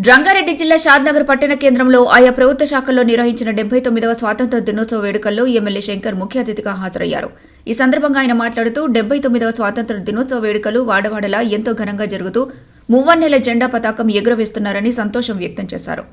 రంగారెడ్డి జిల్లా షాద్నగర్ పట్టణ కేంద్రంలో ఆయా ప్రభుత్వ శాఖల్లో నిర్వహించిన 79వ స్వాతంత్ర దినోత్సవ వేడుకల్లో ఎమ్మెల్యే శంకర్ ముఖ్య అతిథిగా హాజరయ్యారు. ఈ సందర్భంగా ఆయన మాట్లాడుతూ 79వ స్వాతంత్ర దినోత్సవ వేడుకలు వాడవాడలా ఎంతో ఘనంగా జరుగుతూ మువ్వన్నెల జెండా పతాకం ఎగురవేస్తున్నారని సంతోషం వ్యక్తం చేశారు.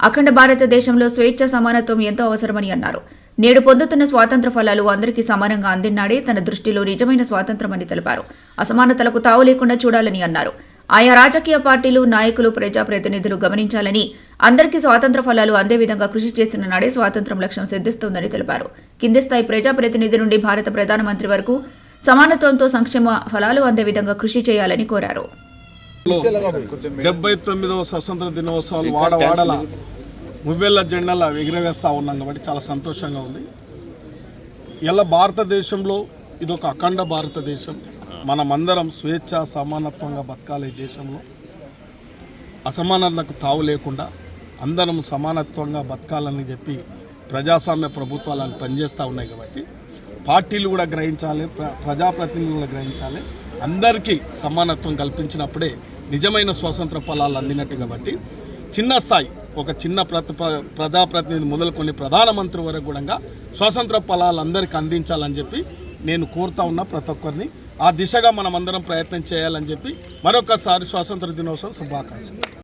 అఖండ భారతదేశంలో స్వేచ్ఛ సమానత్వం ఎంతో అవసరమని అన్నారు. నేడు పొందుతున్న స్వాతంత్ర ఫలాలు అందరికీ సమానంగా అందినాడే తన దృష్టిలో నిజమైన స్వాతంత్ర్యమని తెలిపారు. అసమానతలకు తావు లేకుండా చూడాలని అన్నారు. ఆయా రాజకీయ పార్టీలు, నాయకులు, ప్రజాప్రతినిధులు గమనించాలని, అందరికీ స్వాతంత్ర ఫలాలు అందే విధంగా కృషి చేసిన నాడే స్వాతంత్ర్యం లక్ష్యం సిద్ధిస్తుందని తెలిపారు. కింది స్థాయి ప్రజాప్రతినిధి నుండి భారత ప్రధానమంత్రి వరకు సమానత్వంతో సంక్షేమ ఫలాలు అందే విధంగా కృషి చేయాలని కోరారు. 79వ స్వతంత్ర దినోత్సవాలు వాడవాడల మువ్వెళ్ళ జెండాల ఎగిరవేస్తూ ఉన్నాం కాబట్టి చాలా సంతోషంగా ఉంది. ఇలా భారతదేశంలో ఇదొక అఖండ భారతదేశం. మనమందరం స్వేచ్ఛ సమానత్వంగా బతకాలి. దేశంలో అసమానతలకు తావు లేకుండా అందరం సమానత్వంగా బతకాలని చెప్పి ప్రజాస్వామ్య ప్రభుత్వాలను పనిచేస్తూ ఉన్నాయి కాబట్టి పార్టీలు కూడా గ్రహించాలి, ప్రజాప్రతినిధులు కూడా గ్రహించాలి. అందరికీ సమానత్వం కల్పించినప్పుడే నిజమైన స్వాతంత్ర ఫలాలు అందినట్టు. కాబట్టి చిన్న స్థాయి ఒక చిన్న ప్రజాప్రతినిధి మొదలుకొని ప్రధానమంత్రి వరకు కూడా స్వాతంత్ర ఫలాలు అందరికీ అందించాలని చెప్పి నేను కోరుతా ఉన్నా. ప్రతి ఒక్కరిని ఆ దిశగా మనం అందరం ప్రయత్నం చేయాలని చెప్పి మరొకసారి స్వాతంత్ర దినోత్సవం శుభాకాంక్షలు.